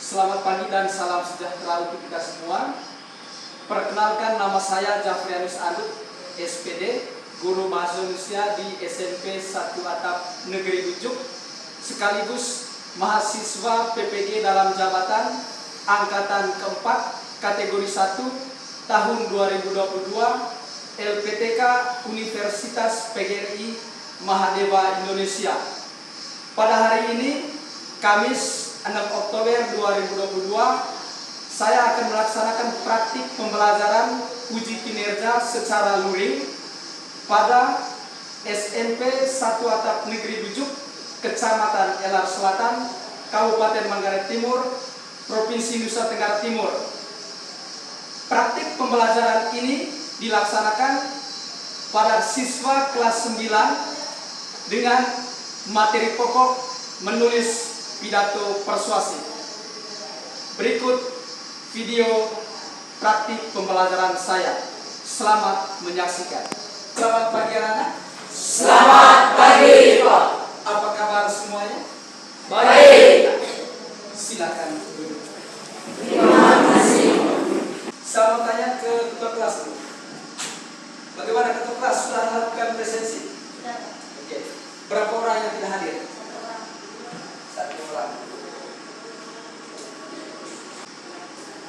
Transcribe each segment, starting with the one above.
Selamat pagi dan salam sejahtera untuk kita semua. Perkenalkan, nama saya Jafrianus Adut, SPD, Guru Bahasa Indonesia di SMP 1 Atap Negeri Bujuk, sekaligus mahasiswa PPG dalam jabatan Angkatan keempat, kategori 1, tahun 2022, LPTK Universitas PGRI Mahadeva Indonesia. Pada hari ini, Kamis 6 Oktober 2022, saya akan melaksanakan praktik pembelajaran uji kinerja secara luring pada SMP 1 Atap Negeri Bujuk, Kecamatan Elar Selatan, Kabupaten Manggarai Timur, Provinsi Nusa Tenggara Timur. Praktik pembelajaran ini dilaksanakan pada siswa kelas 9 dengan materi pokok menulis pidato persuasif. Berikut video praktik pembelajaran saya. Selamat menyaksikan. Selamat pagi anak-anak. Selamat pagi, Pak. Apa kabar semuanya? Baik. Silakan duduk. Terima kasih. Saya mau tanya ke ketua kelas dulu. Bagaimana ketua kelas, sudah melakukan presensi? Oke. Berapa orang yang tidak hadir? 1 orang.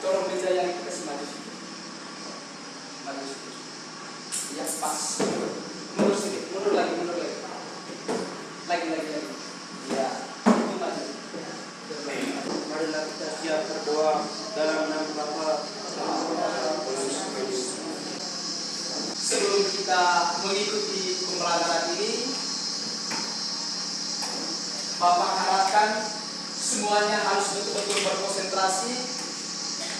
Tolong meja yang itu kasih maju. Maju sedikit. Ya, pas. Mundur sedikit, mundur lagi. Lagi. Ya, itu maju. Marilah kita siap berdoa dalam nama Bapa. Sebelum kita mengikuti pembelajaran ini, Bapak harapkan semuanya harus betul-betul berkonsentrasi.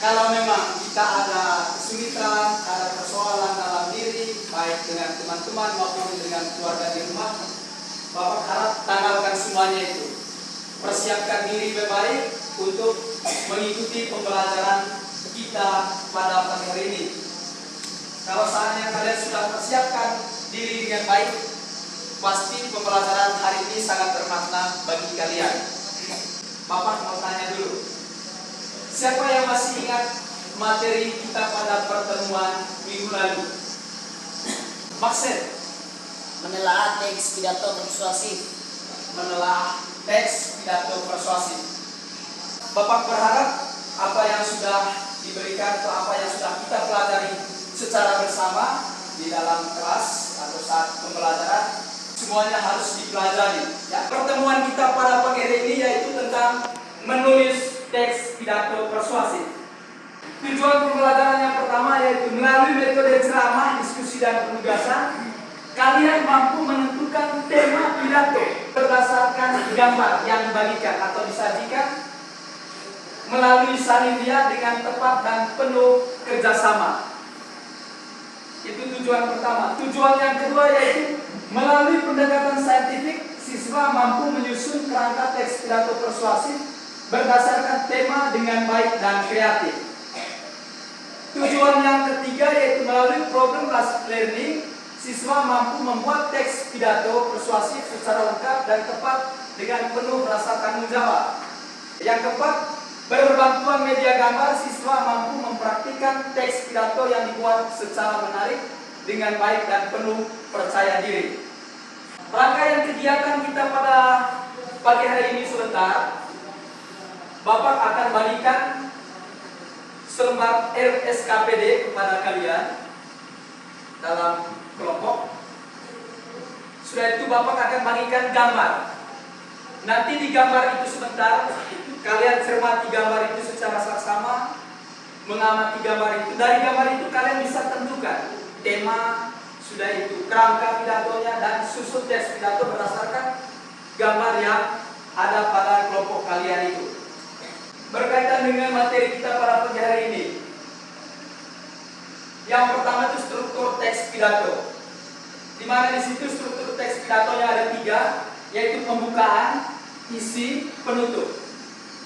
Kalau memang kita ada kesulitan, ada persoalan dalam diri, baik dengan teman-teman maupun dengan keluarga di rumah, Bapak harap tanggalkan semuanya itu. Persiapkan diri baik untuk mengikuti pembelajaran kita pada pagi hari ini. Kalau saatnya kalian sudah persiapkan diri dengan baik, pasti pembelajaran hari ini sangat bermakna bagi kalian. Bapak mau tanya dulu, siapa yang masih ingat materi kita pada pertemuan minggu lalu? Maksud Menelaah teks pidato persuasif. menelaah teks pidato persuasif. Bapak berharap apa yang sudah diberikan atau apa yang sudah kita pelajari secara bersama di dalam kelas atau saat pembelajaran, semuanya harus dipelajari. Ya, pertemuan kita pada pagi hari ini yaitu tentang menulis teks pidato persuasif. Tujuan pembelajaran yang pertama yaitu melalui metode ceramah, diskusi dan penugasan, kalian mampu menentukan tema pidato berdasarkan gambar yang dibagikan atau disajikan melalui saling lihat dengan tepat dan penuh kerjasama. Itu tujuan pertama. Tujuan yang kedua yaitu melalui pendekatan saintifik, siswa mampu menyusun kerangka teks pidato persuasif berdasarkan tema dengan baik dan kreatif. Tujuan yang ketiga yaitu melalui problem based learning, siswa mampu membuat teks pidato persuasif secara lengkap dan tepat dengan penuh rasa tanggung jawab. Yang keempat, berbantuan media gambar, siswa mampu mempraktikkan teks pidato yang dibuat secara menarik dengan baik dan penuh percaya diri. Rangkaian kegiatan kita pada pagi hari ini sebentar, Bapak akan bagikan selembar RSKPD kepada kalian dalam kelompok. Sudah itu Bapak akan bagikan gambar. Nanti di gambar itu sebentar kalian cermati gambar itu secara saksama, mengamati gambar itu. Dari gambar itu kalian bisa tentukan tema, sudah itu kerangka pidatonya, dan susun teks pidato berdasarkan gambar yang ada pada kelompok kalian itu. Berkaitan dengan materi kita pada pagi hari ini, yang pertama itu struktur teks pidato, di mana di situ struktur teks pidatonya ada 3, yaitu pembukaan, isi, penutup.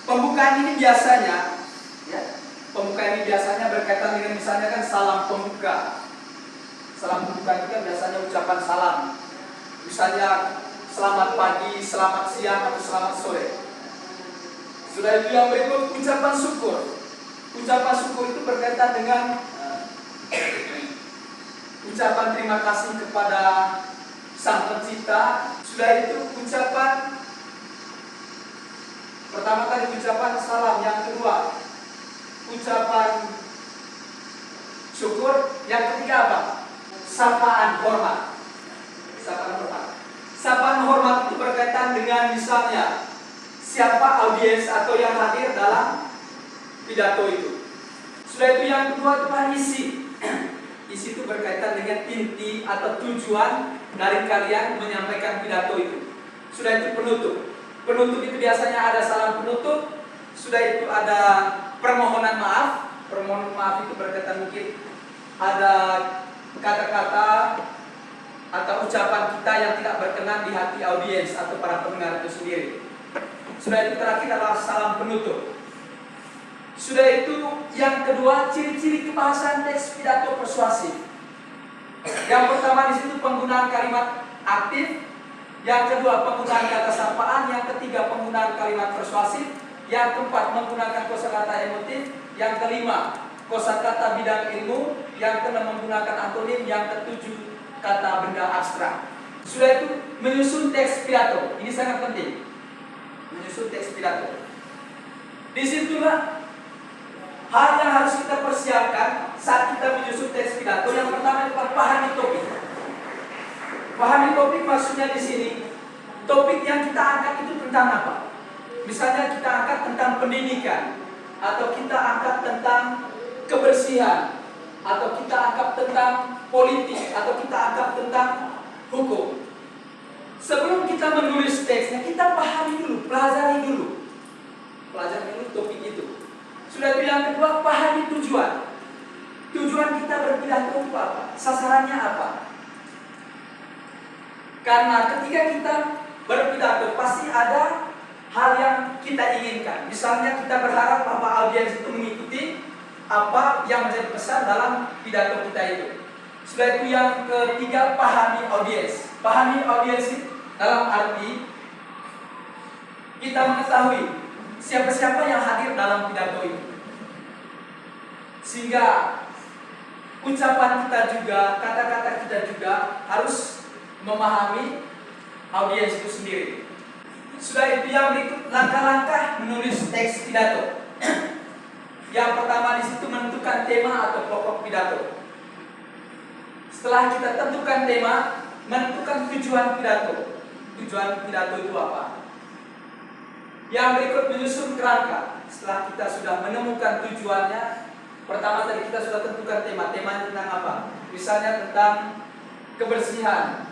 Pembukaan ini biasanya, pembukaan ini biasanya berkaitan dengan misalnya kan salam pembuka. Salam pembuka itu kan biasanya ucapan salam. Misalnya selamat pagi, selamat siang, atau selamat sore. Sudah itu yang berikut ucapan syukur. Ucapan syukur itu berkaitan dengan ucapan terima kasih kepada Sang Pencipta. Sudah itu ucapan pertama kali ucapan salam, yang kedua ucapan syukur, yang ketiga apa? Sapaan hormat. Sapaan hormat. Sapaan hormat itu berkaitan dengan misalnya siapa audiens atau yang hadir dalam pidato itu. Sudah itu yang kedua itu isi. Isi itu berkaitan dengan inti atau tujuan dari kalian menyampaikan pidato itu. Sudah itu penutup. Penutup itu biasanya ada salam penutup. Sudah itu ada permohonan maaf. Permohonan maaf itu berkaitan mungkin ada kata-kata atau ucapan kita yang tidak berkenan di hati audiens atau para pendengar itu sendiri. Sudah itu terakhir adalah salam penutup. Sudah itu yang kedua ciri-ciri kebahasan teks pidato persuasif. Yang pertama di situ penggunaan kalimat aktif, yang kedua penggunaan kata sapaan, yang ketiga penggunaan kalimat persuasif, yang keempat menggunakan kosakata emotif, yang kelima kosakata bidang ilmu, yang keenam menggunakan antonim, yang ketujuh kata benda abstrak. Sudah itu menyusun teks pidato. Ini sangat penting. Menyusun teks pidato. Disitulah hal yang harus kita persiapkan saat kita menyusun teks pidato. Yang pertama adalah pahami topik. Pahami topik maksudnya di sini topik yang kita angkat itu tentang apa? Misalnya kita angkat tentang pendidikan, atau kita angkat tentang kebersihan, atau kita angkat tentang politik, atau kita angkat tentang hukum. Sebelum kita menulis teksnya, kita pahami dulu, pelajari dulu topik itu. Sudah itu yang kedua, pahami tujuan. Tujuan kita berpidato itu apa? Sasarannya apa? Karena ketika kita berpidato pasti ada hal yang kita inginkan. Misalnya kita berharap bahwa audiens itu mengikuti apa yang menjadi pesan dalam pidato kita itu. Sudah itu yang ketiga, pahami audiens. Pahami audiens itu dalam arti kita mengetahui siapa-siapa yang hadir dalam pidato itu, sehingga ucapan kita juga, kata-kata kita juga harus memahami audiens itu sendiri. Sudah itu yang berikut langkah-langkah menulis teks pidato. Yang pertama di situ menentukan tema atau pokok pidato. Setelah kita tentukan tema, menentukan tujuan pidato. Tujuan pidato itu apa? Yang berikut menyusun kerangka. Setelah kita sudah menemukan tujuannya, pertama tadi kita sudah tentukan tema. Tema tentang apa? Misalnya tentang kebersihan.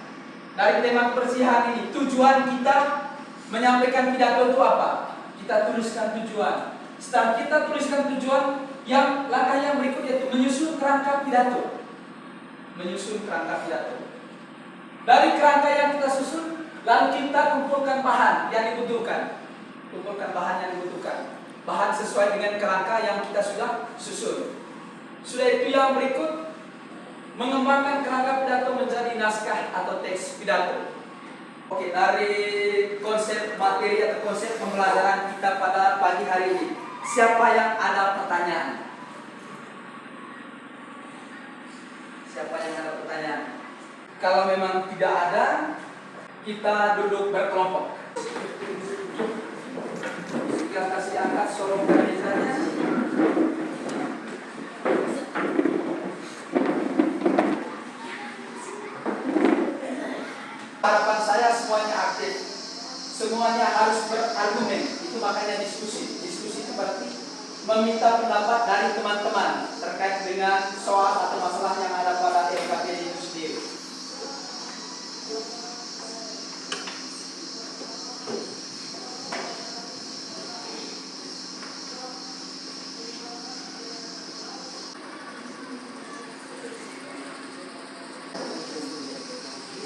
Dari tema kebersihan ini, tujuan kita menyampaikan pidato itu apa? Kita tuliskan tujuan. Setelah kita tuliskan tujuan, yang langkah yang berikut yaitu menyusun kerangka pidato. Menyusun kerangka pidato. Dari kerangka yang kita susun, lalu kita kumpulkan bahan yang dibutuhkan. Kumpulkan bahan yang dibutuhkan. Bahan sesuai dengan kerangka yang kita sudah susun. Sudah itu yang berikut, mengembangkan kerangka pidato menjadi naskah atau teks pidato. Oke, dari konsep materi atau konsep pembelajaran kita pada pagi hari ini, siapa yang ada pertanyaan? Siapa yang ada pertanyaan? Kalau memang tidak ada, kita duduk berkelompok. Kita kasih angkat sorong organisasinya. Harapan saya semuanya aktif, semuanya harus berargumen. Itu makanya diskusi. Diskusi itu berarti meminta pendapat dari teman-teman terkait dengan soal atau masalah yang ada pada LKPD itu sendiri.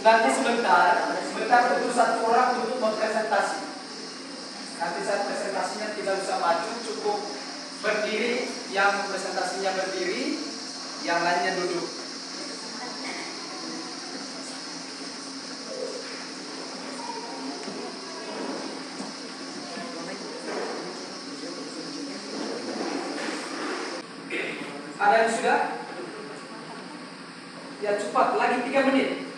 Nanti sebentar butuh satu orang untuk mempresentasi. Nanti saat presentasinya tidak usah maju, cukup berdiri, yang presentasinya berdiri, yang lainnya duduk. Ada yang sudah? Ya cepat, lagi 3 menit.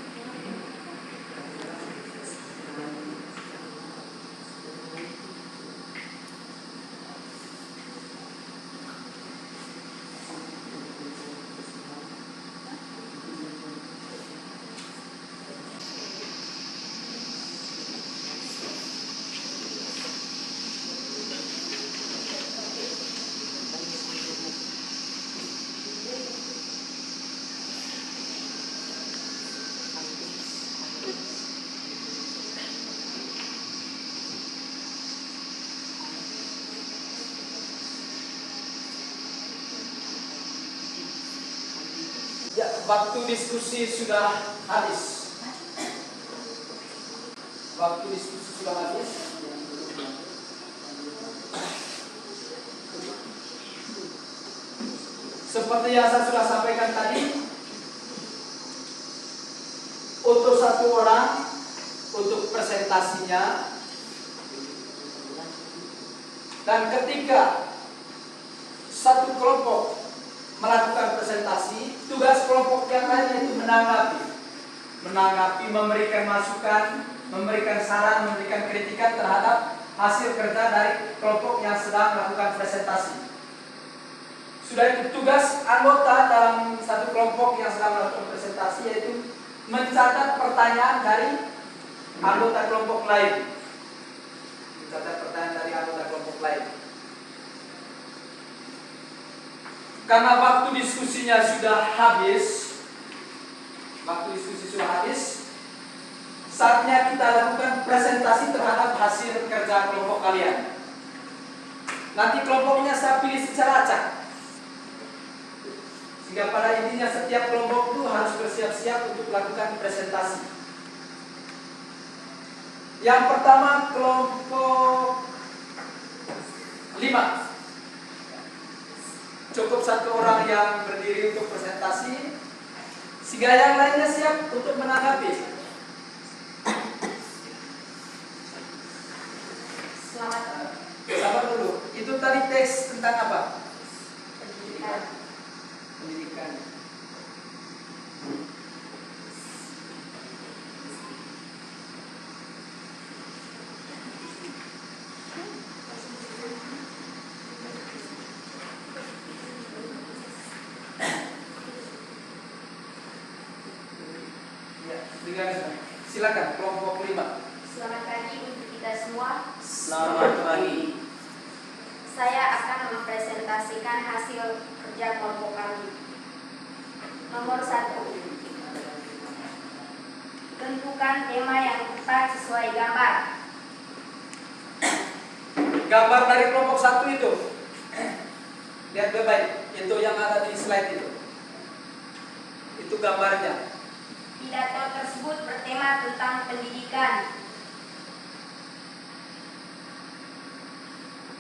Ya, waktu diskusi sudah habis. Waktu diskusi sudah habis. Seperti yang saya sudah sampaikan tadi, untuk satu orang, untuk presentasinya, dan ketika satu kelompok melakukan presentasi, tugas kelompok yang lain itu menanggapi, memberikan masukan, memberikan saran, memberikan kritikan terhadap hasil kerja dari kelompok yang sedang melakukan presentasi. Sudah itu tugas anggota dalam satu kelompok yang sedang melakukan presentasi, yaitu mencatat pertanyaan dari anggota kelompok lain. Mencatat pertanyaan dari anggota kelompok lain. Karena waktu diskusinya sudah habis, saatnya kita lakukan presentasi terhadap hasil kerja kelompok kalian. Nanti kelompoknya saya pilih secara acak, sehingga pada intinya setiap kelompok itu harus bersiap-siap untuk melakukan presentasi. Yang pertama kelompok 5. Cukup satu orang yang berdiri untuk presentasi, sehingga yang lainnya siap untuk menanggapi. Sabar dulu. Itu tadi teks tentang apa? Pendidikan. Silakan kelompok 5. Selamat pagi untuk kita semua. Selamat pagi. Saya akan mempresentasikan hasil kerja kelompok kami. Nomor 1. Tentukan tema yang tepat sesuai gambar. Gambar dari kelompok 1 itu. Lihat baik-baik, itu yang ada di slide itu. Itu gambarnya. Pidato tersebut bertema tentang pendidikan.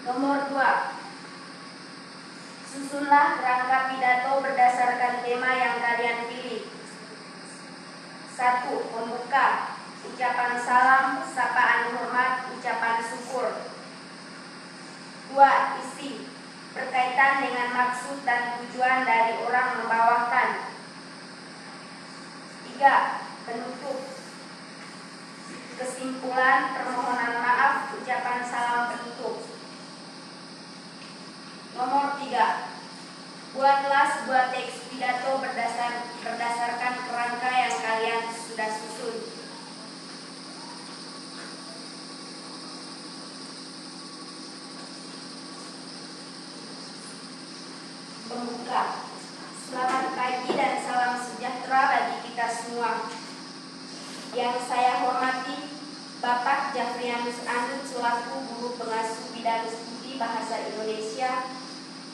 Nomor 2. Susunlah rangka pidato berdasarkan tema yang kalian pilih. 1. Pembuka, ucapan salam, sapaan hormat, ucapan syukur. 2. Isi, berkaitan dengan maksud dan tujuan dari orang membawakan. 3. Penutup, kesimpulan, permohonan maaf, ucapan salam penutup. Nomor 3. Buatlah sebuah teks pidato berdasarkan kerangka yang kalian sudah susun. Pembuka. Selamat pagi dan salam sejahtera bagi kita semua. Yang saya hormati Bapak Jafrianus Andut selaku Guru Pengasuh Bidang Studi Bahasa Indonesia,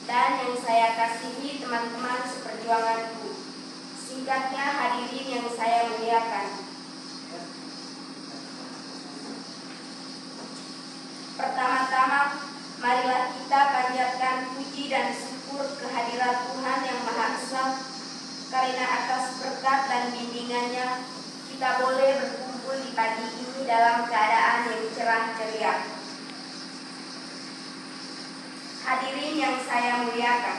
dan yang saya kasihi teman-teman seperjuanganku. Singkatnya hadirin yang saya muliakan. Pertama-tama, marilah kita panjatkan puji dan syukur kehadirat Tuhan Yang Maha Esa, karena atas berkat dan bimbingannya kita boleh berkumpul di pagi ini dalam keadaan yang cerah ceria. Hadirin yang saya muliakan,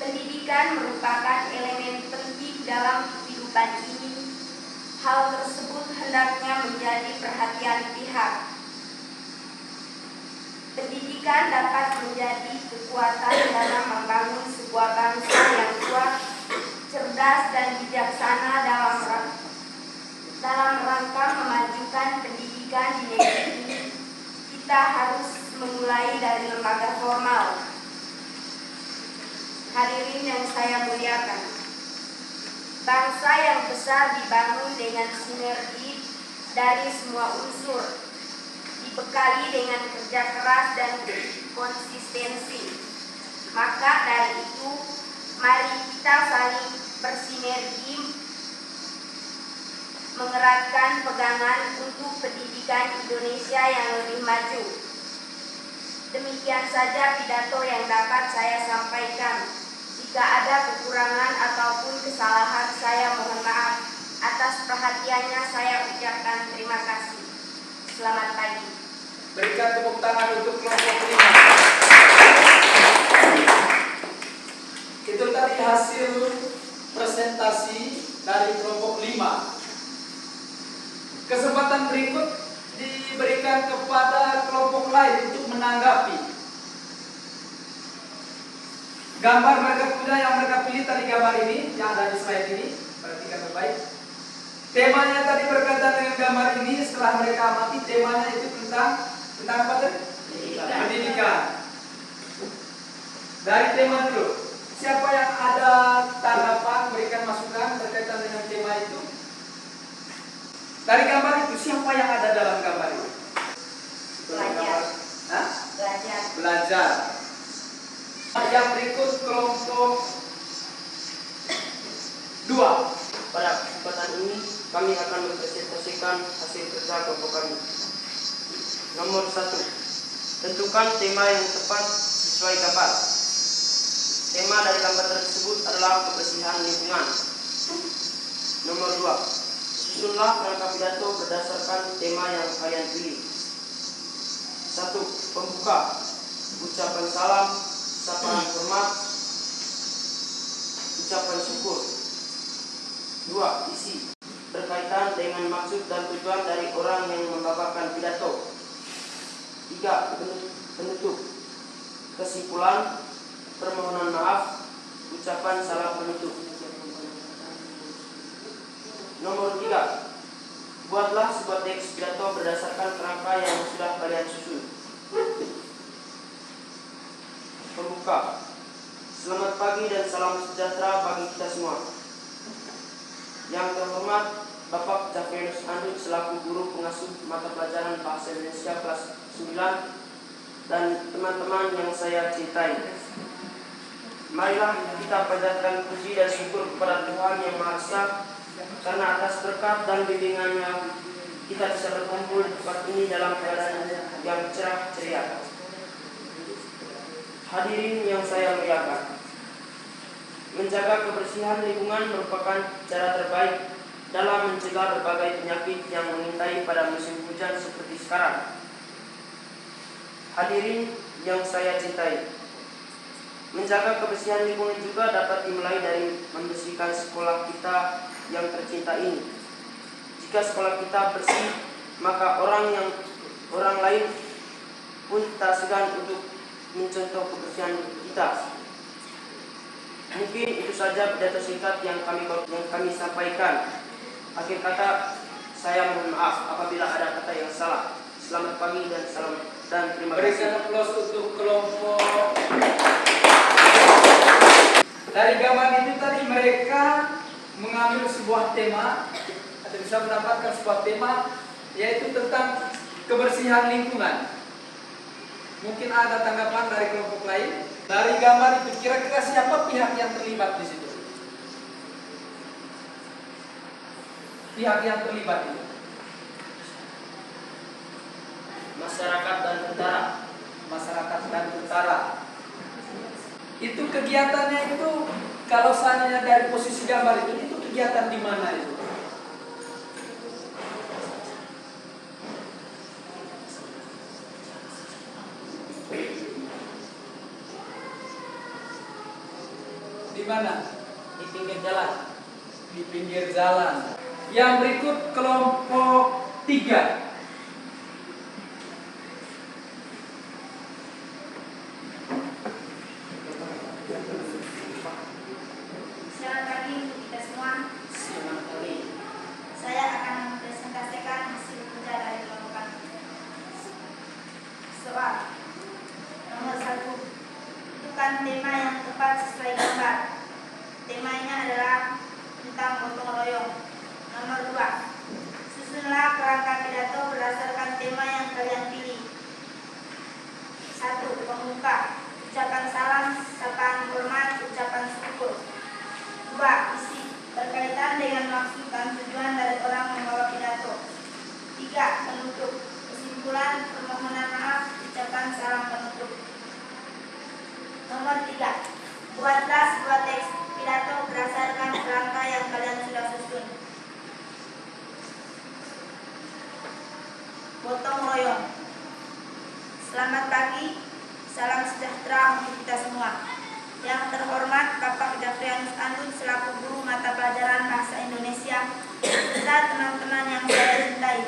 Pendidikan merupakan elemen penting dalam kehidupan ini. Hal tersebut hendaknya menjadi perhatian pihak. Pendidikan dapat menjadi kekuatan dalam membangun sebuah bangsa yang kuat, cerdas dan bijaksana dalam rangka memajukan pendidikan di negeri ini. Kita harus memulai dari lembaga formal. Hadirin yang saya muliakan, bangsa yang besar dibangun dengan sinergi dari semua unsur, dibekali dengan kerja keras dan konsistensi. Maka dari itu, mari kita saling bersinergi, mengeratkan pegangan untuk pendidikan Indonesia yang lebih maju. Demikian saja pidato yang dapat saya sampaikan. Jika ada kekurangan ataupun kesalahan, saya mohon maaf. Atas perhatiannya saya ucapkan terima kasih. Selamat pagi. Berikan tepuk tangan untuk kelompok 5. Itu tadi hasil presentasi dari kelompok 5. Kesempatan berikut diberikan kepada kelompok lain untuk menanggapi. Gambar mereka kuda yang mereka pilih tadi, gambar ini yang ada di slide ini, perhatikan baik. Temanya tadi berkaitan dengan gambar ini. Setelah mereka amati, temanya itu tentang apa tadi? Pendidikan. Dari tema dulu, siapa yang ada tanggapan, berikan masukan berkaitan dengan tema itu? Dari gambar itu, siapa yang ada dalam gambar itu? Belajar. Hah? Belajar. Belajar. Yang berikut kelompok 2. Pada kesempatan ini kami akan mempresentasikan hasil kerja kelompok kami. Nomor 1, tentukan tema yang tepat sesuai gambar. Tema dari gambar tersebut adalah kebersihan lingkungan. Nomor 2, susunlah rangka pidato berdasarkan tema yang kalian pilih. 1. Pembuka, ucapan salam, sapaan hormat, ucapan syukur. 2. Isi, berkaitan dengan maksud dan tujuan dari orang yang membawakan pidato. 3. Penutup, kesimpulan, permohonan maaf, ucapan salam penutup. Nomor 3, buatlah sebuah teks pidato berdasarkan kerangka yang sudah kalian susun. Pembuka, selamat pagi dan salam sejahtera bagi kita semua. Yang terhormat Bapak Jafrianus Andut selaku guru pengasuh mata pelajaran Bahasa Indonesia kelas 9 dan teman-teman yang saya cintai. Marilah kita panjatkan puji dan syukur kepada Tuhan Yang Maha Esa, karena atas berkat dan bimbingannya kita bisa berkumpul di tempat ini dalam keadaan yang cerah ceria. Hadirin yang saya muliakan, menjaga kebersihan lingkungan merupakan cara terbaik dalam mencegah berbagai penyakit yang mengintai pada musim hujan seperti sekarang. Hadirin yang saya cintai, menjaga kebersihan lingkungan juga dapat dimulai dari membersihkan sekolah kita yang tercinta ini. Jika sekolah kita bersih, maka orang lain pun tak segan untuk mencontoh kebersihan kita. Mungkin itu saja pidato singkat yang kami sampaikan. Akhir kata, saya mohon maaf apabila ada kata yang salah. Selamat pagi dan salam dan terima kasih. Berikan aplaus untuk kelompok. Dari gambar itu tadi mereka mengambil sebuah tema atau bisa mendapatkan sebuah tema, yaitu tentang kebersihan lingkungan. Mungkin ada tanggapan dari kelompok lain. Dari gambar itu kira-kira siapa pihak yang terlibat di situ? Pihak yang terlibat itu Masyarakat dan tentara. Masyarakat dan tentara. Itu kegiatannya itu, kalau seandainya dari posisi gambar itu kegiatan di mana itu? di mana? Di pinggir jalan. Di pinggir jalan. Yang berikut kelompok 3. Selamat pagi untuk kita semua. Selamat pagi. Saya akan mempresentasikan hasil kerja dari kelompok kami. Soal nomor 1. Tentukan tema yang tepat sesuai gambar. Temanya adalah tentang gotong royong. Nomor 2. Susunlah kerangka pidato berdasarkan tema yang kalian pilih. 1. Pembuka. Ucapan salam, sapaan hormat, ucapan syukur. 2. Isi. Berkaitan dengan maksud dan tujuan dari orang membawa pidato. 3. Penutup. Kesimpulan, permohonan maaf, ucapan salam penutup. Nomor 3. Buatlah sebuah teks pidato berdasarkan kerangka yang kalian sudah susun. Gotong royong. Selamat pagi, salam sejahtera untuk kita semua. Yang terhormat Bapak Jafrianus Andun selaku guru mata pelajaran Bahasa Indonesia serta teman-teman yang saya cintai.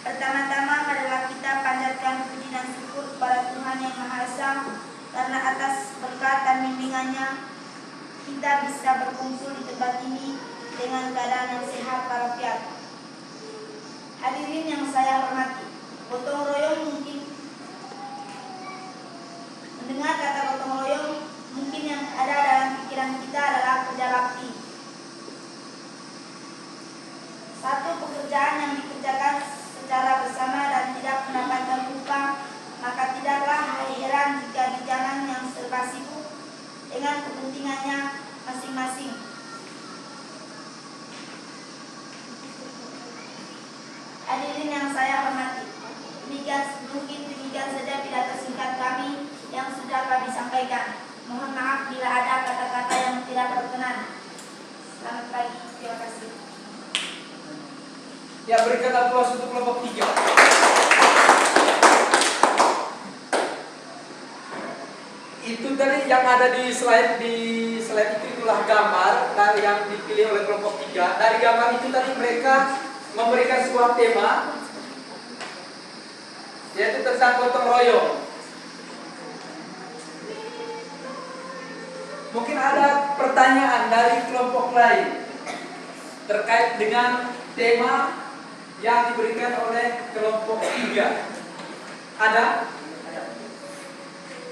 Pertama-tama marilah kita panjatkan puji dan syukur kepada Tuhan Yang Maha Esa karena atas berkat dan bimbingannya kita bisa berkumpul di tempat ini dengan keadaan yang sehat walafiat. Hadirin yang saya hormati, gotong royong mendengar kata gotong royong mungkin yang ada dalam pikiran kita adalah kerja bakti. Satu pekerjaan yang dikerjakan secara bersama dan tidak mendapatkan upah, maka tidaklah heran jika di jalan yang serba sibuk dengan kepentingannya masing-masing. Hadirin yang saya hormati, demikian saja pidato singkat kami yang sudah kami sampaikan. Mohon maaf bila ada kata-kata yang tidak berkenan. Selamat pagi, terima kasih. Ya, berikan aplaus untuk kelompok 3. Itu tadi yang ada di slide itu itulah gambar dari yang dipilih oleh kelompok 3. Dari gambar itu tadi mereka memberikan sebuah tema yaitu tentang gotong royong. Mungkin ada pertanyaan dari kelompok lain terkait dengan tema yang diberikan oleh kelompok 3. Ada?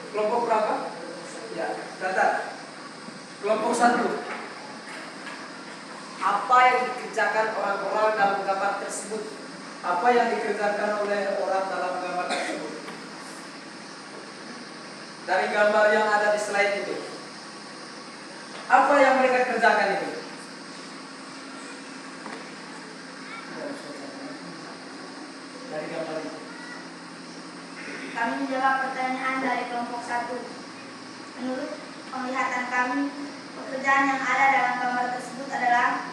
Kelompok berapa? Ya, catat. Kelompok 1. Apa yang dikerjakan orang-orang dalam gambar tersebut? Apa yang dikerjakan oleh orang dalam gambar tersebut? Dari gambar yang ada di slide itu. Apa yang mereka kerjakan itu? Dari gambar itu. Kami menjawab pertanyaan dari kelompok 1. Menurut penglihatan kami, pekerjaan yang ada dalam gambar tersebut adalah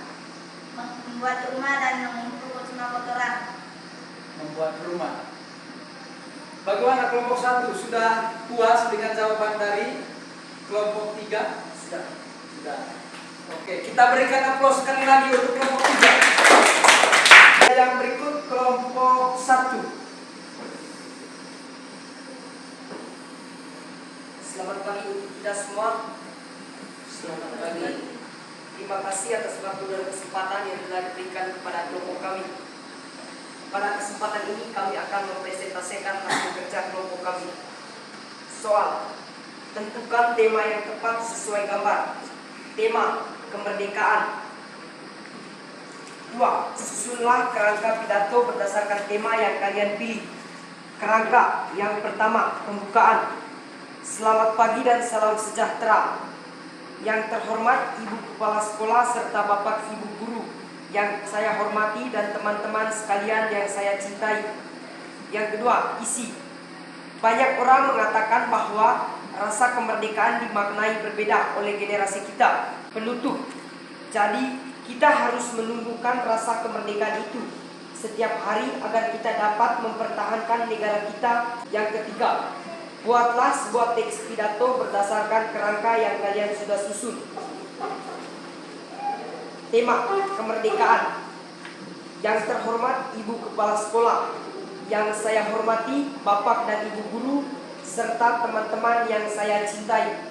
membuat rumah dan mengumpul semua kotoran. Membuat rumah. Bagaimana kelompok 1? Sudah puas dengan jawaban dari kelompok 3? Sudah. Oke, kita berikan aplaus sekali lagi untuk kelompok 3. Yang berikut kelompok 1. Selamat pagi untuk kita semua. Selamat pagi. Terima kasih atas waktu dan kesempatan yang telah diberikan kepada kelompok kami. Pada kesempatan ini kami akan mempresentasikan hasil kerja kelompok kami. Soal: tentukan tema yang tepat sesuai gambar. Tema: kemerdekaan. 2. Susunlah kerangka pidato berdasarkan tema yang kalian pilih. Kerangka yang pertama, pembukaan. Selamat pagi dan salam sejahtera. Yang terhormat Ibu Kepala Sekolah serta Bapak Ibu Guru yang saya hormati dan teman-teman sekalian yang saya cintai. Yang kedua, isi. Banyak orang mengatakan bahwa rasa kemerdekaan dimaknai berbeda oleh generasi kita. Penutup. Jadi kita harus menumbuhkan rasa kemerdekaan itu setiap hari agar kita dapat mempertahankan negara kita. Yang ketiga, Buatlah sebuah teks pidato berdasarkan kerangka yang kalian sudah susun. Tema: kemerdekaan. Yang terhormat Ibu Kepala Sekolah, yang saya hormati Bapak dan Ibu Guru, serta teman-teman yang saya cintai.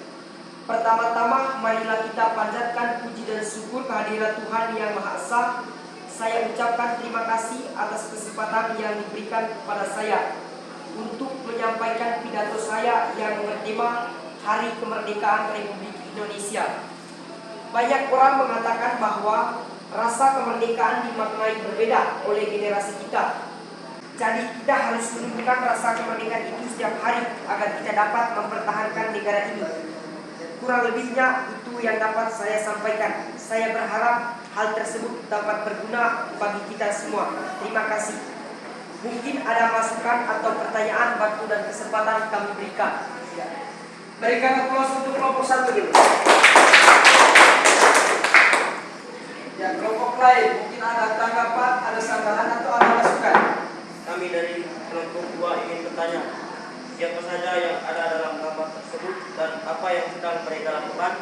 Pertama-tama, marilah kita panjatkan puji dan syukur kehadirat Tuhan Yang Maha Esa. Saya ucapkan terima kasih atas kesempatan yang diberikan kepada saya untuk menyampaikan pidato saya yang bertema Hari Kemerdekaan Republik Indonesia. Banyak orang mengatakan bahwa rasa kemerdekaan dimaknai berbeda oleh generasi kita. Jadi kita harus menunjukkan rasa kemerdekaan itu setiap hari agar kita dapat mempertahankan negara ini. Kurang lebihnya itu yang dapat saya sampaikan. Saya berharap hal tersebut dapat berguna bagi kita semua. Terima kasih. Mungkin ada masukan atau pertanyaan waktu dan kesempatan kami berikan. Berikan aplaus untuk kelompok 1 dulu. Ya, kelompok lain mungkin ada tanggapan, ada sanggahan atau ada masukan. Kami dari kelompok 2 ingin bertanya, siapa saja yang ada dalam gambar tersebut dan apa yang sedang mereka lakukan?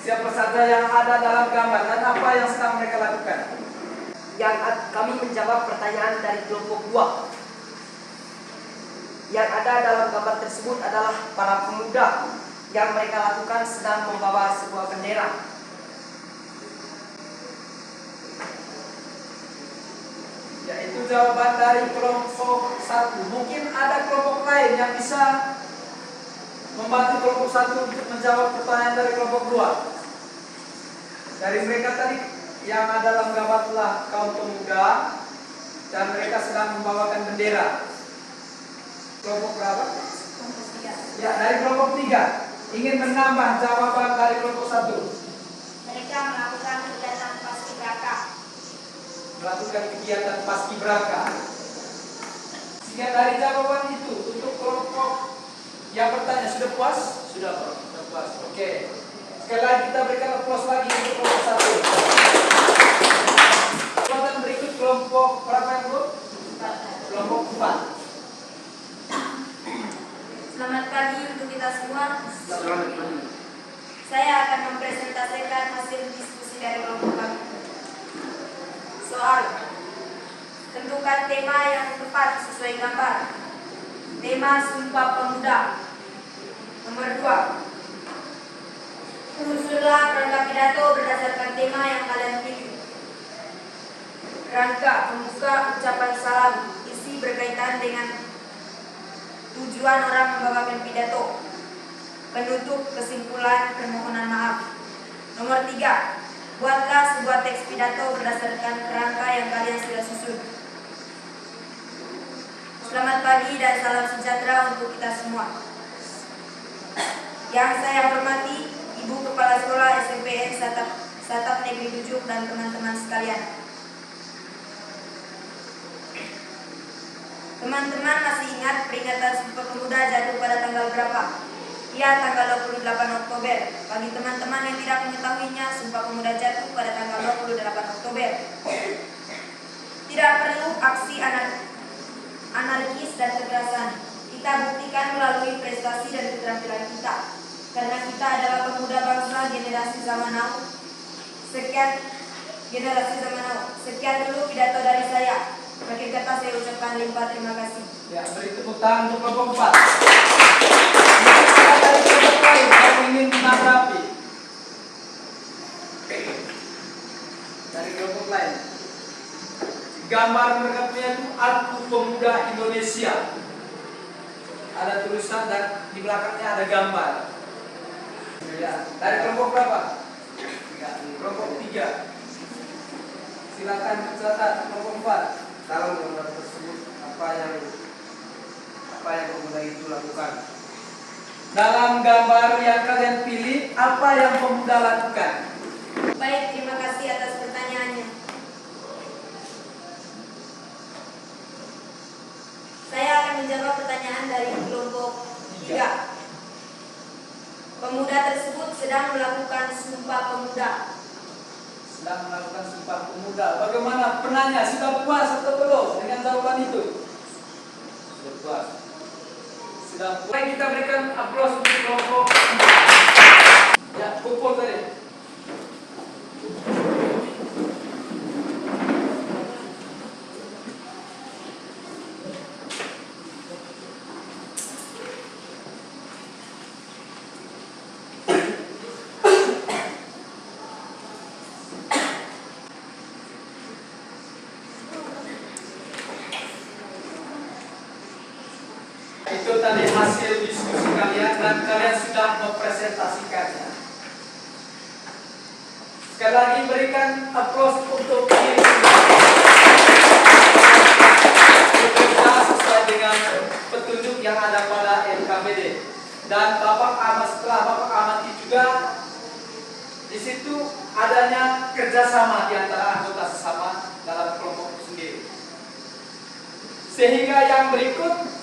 Siapa saja yang ada dalam gambar dan apa yang sedang mereka lakukan? Kami menjawab pertanyaan dari kelompok 2. Yang ada dalam gambar tersebut adalah para pemuda yang mereka lakukan sedang membawa sebuah bendera. Ya, itu jawaban dari kelompok 1. Mungkin ada kelompok lain yang bisa membantu kelompok 1 untuk menjawab pertanyaan dari kelompok 2. Dari mereka tadi yang ada dalam gambar telah kaum pemuda dan mereka sedang membawakan bendera. Kelompok berapa? Ya, dari kelompok 3 ingin menambah jawaban dari kelompok 1. Mereka melakukan kegiatan paskibraka. Melakukan kegiatan paskibraka. Sehingga dari jawaban itu untuk kelompok yang bertanya sudah puas? Sudah puas. Oke. Sekali lagi kita berikan aplaus lagi untuk kelompok 1. Kelompok berikut kelompok berapa yang belum? Kelompok 4. Selamat pagi untuk kita semua. Selamat pagi. Saya akan mempresentasikan hasil diskusi dari kelompok kami. Soal: tentukan tema yang tepat sesuai gambar. Tema Sumpah Pemuda. Nomor 2. Susunlah rangka pidato berdasarkan tema yang kalian pilih. Rangka pembuka ucapan salam, isi berkaitan dengan tujuan orang membawakan pidato. Penutup kesimpulan permohonan maaf. Nomor 3. Buatlah sebuah teks pidato berdasarkan kerangka yang kalian sudah susun. Selamat pagi dan salam sejahtera untuk kita semua. Yang saya hormati Ibu Kepala Sekolah SMPN Satap Negeri 7 dan teman-teman sekalian. Teman-teman masih ingat peringatan Sumpah Pemuda jatuh pada tanggal berapa? Ya, tanggal 28 Oktober. Bagi teman-teman yang tidak mengetahuinya, Sumpah Pemuda jatuh pada tanggal 28 Oktober. Tidak perlu aksi anarkis dan kekerasan. Kita buktikan melalui prestasi dan keterampilan kita. Karena kita adalah pemuda bangsa generasi zaman now. Sekian dulu pidato dari saya. Akhir kata saya ucapkan limpah terima kasih. Ya, beri tepuk tangan untuk kelompok 4. Mungkin ada dari kelompok lain yang ingin menanggapi. Dari kelompok lain. Gambar mereka punya itu Aku Pemuda Indonesia. Ada tulisan dan di belakangnya ada gambar. Ya, dari kelompok berapa? Kelompok 3. Silakan mencatat kelompok 4. Dalam gambar tersebut apa yang pemuda itu lakukan? Dalam gambar yang kalian pilih, apa yang pemuda lakukan? Baik, terima kasih atas pertanyaannya. Saya akan menjawab pertanyaan dari kelompok 3. Pemuda tersebut sedang melakukan Sumpah Pemuda. Sedang melakukan Sumpah Pemuda. Bagaimana penanya? Sudah puas atau belum dengan jawaban itu? Puas. Sudah mulai kita berikan aplaus untuk kelompok. Ya, kumpul tadi. Itu tadi hasil diskusi kalian dan kalian sudah mempresentasikannya. Sekali lagi berikan aplaus untuk diri bekerja sesuai dengan petunjuk yang ada pada LKPD. Dan Bapak Ahmad, setelah Bapak amati juga di situ adanya kerjasama di antara anggota sesama dalam kelompok sendiri. Sehingga yang berikut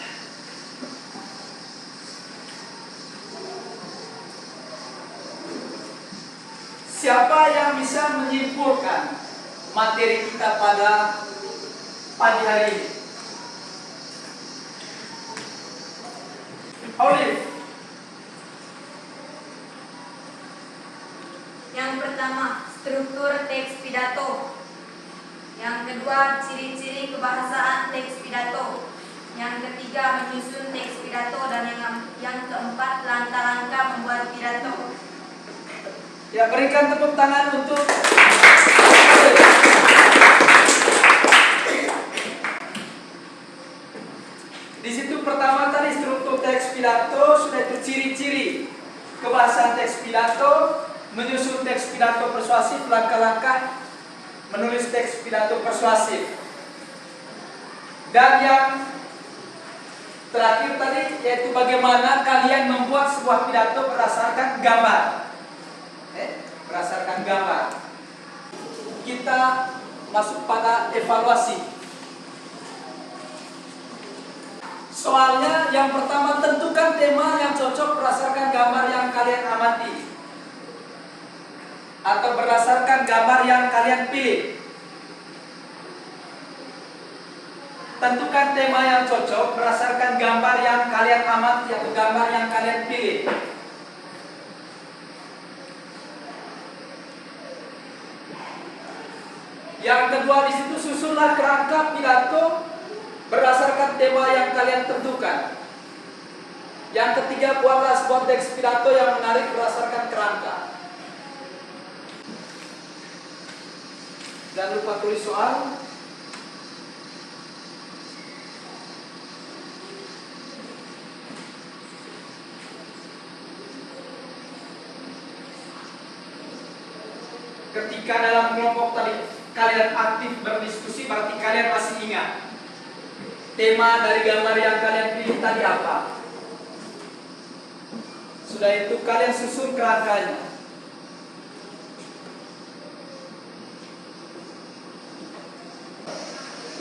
siapa yang bisa menyimpulkan materi kita pada pagi hari ini? Olive. Yang pertama, struktur teks pidato. Yang kedua, ciri-ciri kebahasaan teks pidato. Yang ketiga, menyusun teks pidato. Dan yang keempat, langkah-langkah membuat pidato. Ya, berikan tepuk tangan untuk di situ. Pertama tadi struktur teks pidato, sudah itu ciri-ciri kebahasaan teks pidato, menyusun teks pidato persuasif, langkah-langkah menulis teks pidato persuasif. Dan yang terakhir tadi yaitu bagaimana kalian membuat sebuah pidato berdasarkan gambar. Berdasarkan gambar. Kita masuk pada evaluasi. Soalnya yang pertama, tentukan tema yang cocok berdasarkan gambar yang kalian amati atau berdasarkan gambar yang kalian pilih. Tentukan tema yang cocok berdasarkan gambar yang kalian amati atau gambar yang kalian pilih. Yang kedua, di situ susunlah kerangka pidato berdasarkan tema yang kalian tentukan. Yang ketiga, buatlah sebuah teks pidato yang menarik berdasarkan kerangka. Jangan lupa tulis soal. Ketika dalam kelompok tadi kalian aktif berdiskusi, berarti kalian masih ingat tema dari gambar yang kalian pilih tadi apa. Sudah itu kalian susun kerangkanya.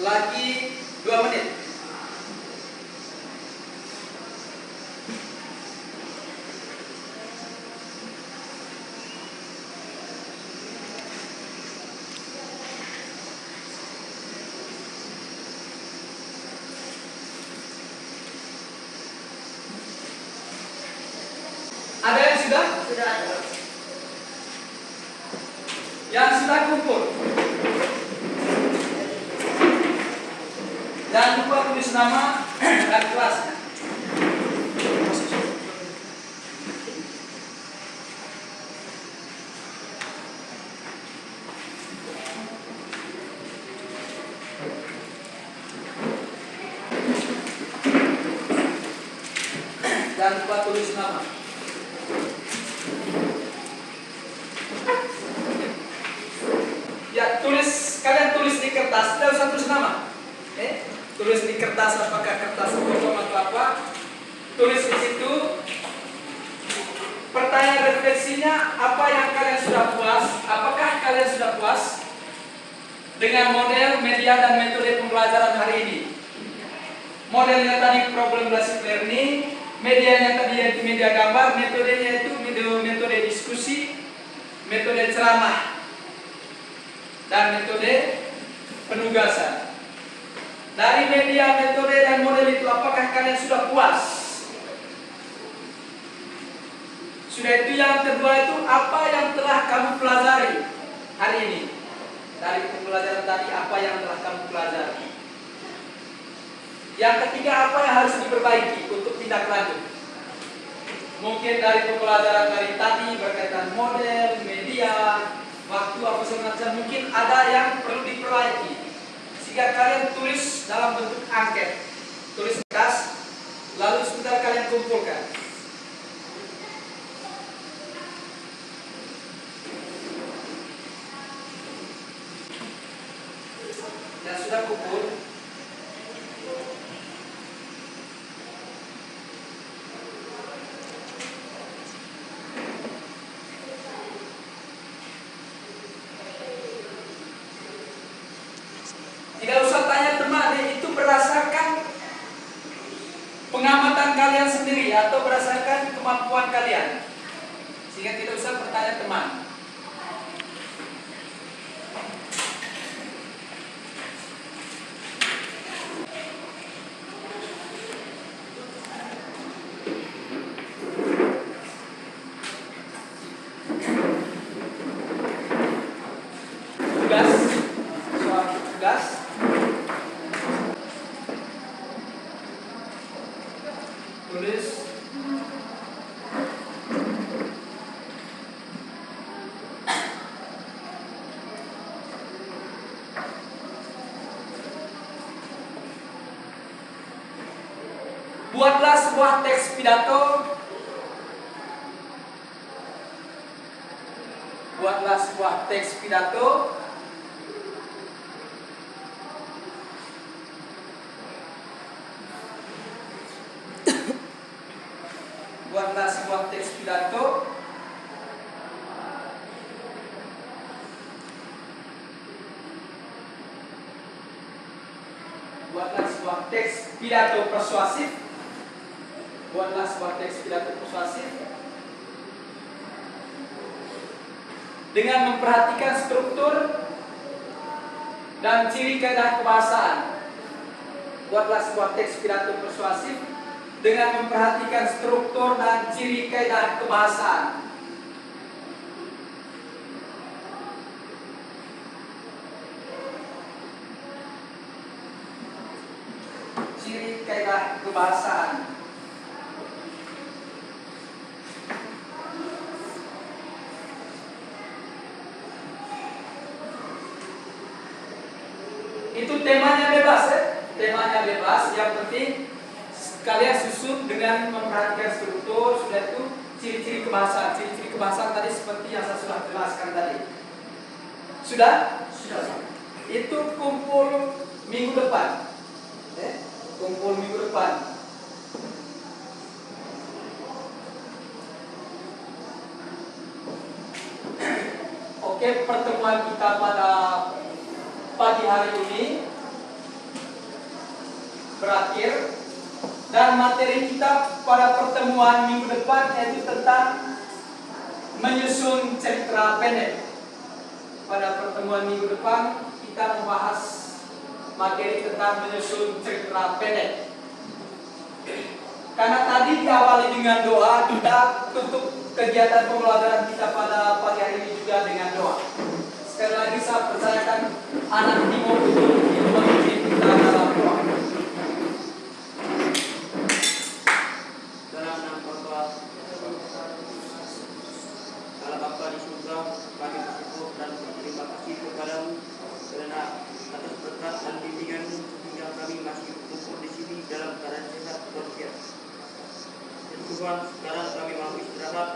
Lagi 2 menit. Ada yang sudah? Sudah ada. Yang sudah kumpul. Jangan lupa tulis nama dan kelasnya. Jangan lupa tulis nama. Ya, kalian tulis di kertas, tidak usah tulis nama. Tulis di kertas, apakah kertas kosong atau apa. Tulis di situ. Pertanyaan refleksinya, apa yang kalian sudah puas? Apakah kalian sudah puas dengan model, media, dan metode pembelajaran hari ini? Modelnya tadi problem basic learning, medianya tadi yaitu media gambar, metodenya itu metode diskusi, metode ceramah, dan metode penugasan. Dari media, metode, dan model itu, apakah kalian sudah puas? Sudah itu yang kedua itu, apa yang telah kamu pelajari hari ini? Dari pembelajaran tadi, apa yang telah kamu pelajari? Yang ketiga, apa yang harus diperbaiki untuk tindak lanjut? Mungkin dari pembelajaran dari tadi berkaitan model, media, waktu apa semacam, mungkin ada yang perlu diperbaiki. Sehingga kalian tulis dalam bentuk angket, tulis kertas, lalu sebentar kalian kumpulkan. Yang sudah kumpul, tidak usah tanya teman, itu berdasarkan pengamatan kalian sendiri atau berdasarkan kemampuan kalian. Sehingga tidak usah bertanya teman. Tugas, soal tugas. Tulis buatlah sebuah teks pidato. Buatlah sebuah teks pidato buatlah sebuah teks pidato buatlah sebuah teks pidato persuasif. Buatlah sebuah teks pidato persuasif dengan memperhatikan struktur dan ciri kaidah kebahasaan. Buatlah sebuah teks pidato persuasif dengan memperhatikan struktur dan ciri kaidah kebahasaan. Ciri kaidah kebahasaan. Itu temanya bebas ya. Temanya bebas, yang penting kalian susun dengan memperhatikan struktur. Sudah itu ciri-ciri kebahasaan. Ciri-ciri kebahasaan tadi seperti yang saya sudah jelaskan tadi. Sudah? Sudah. Itu kumpul minggu depan. Kumpul minggu depan. Oke, pertemuan kita pada pagi hari ini berakhir, dan materi kita pada pertemuan minggu depan yaitu tentang menyusun cerita pendek. Pada pertemuan minggu depan kita membahas materi tentang menyusun cerita pendek. Karena tadi diawali dengan doa, kita tutup kegiatan pembelajaran kita pada pagi hari ini juga dengan doa. Sekali lagi saya percayakan anak timur itu memimpin kita dalam doa. Dalam nama Bapa, Allah Bapa di surga, kami bersyukur dan berterima kasih kepadamu karena atas berkat dan bimbinganmu hingga kami masih berkumpul di sini dalam keadaan sehat walafiat. Dan Tuhan, sekarang kami mau istirahat,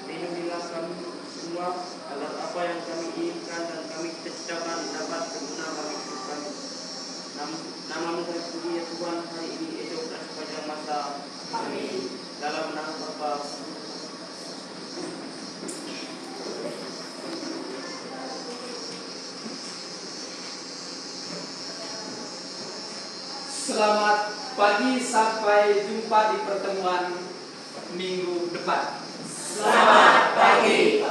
lindungilah kami semua agar apa yang kami inginkan dan kami cita-citakan dapat berguna bagi hidup kami. Nama-Mu terpuji ya Tuhan hari ini, esok dan sepanjang masa. Amin. Dalam nama Bapa. Selamat pagi, sampai jumpa di pertemuan minggu depan. Selamat pagi.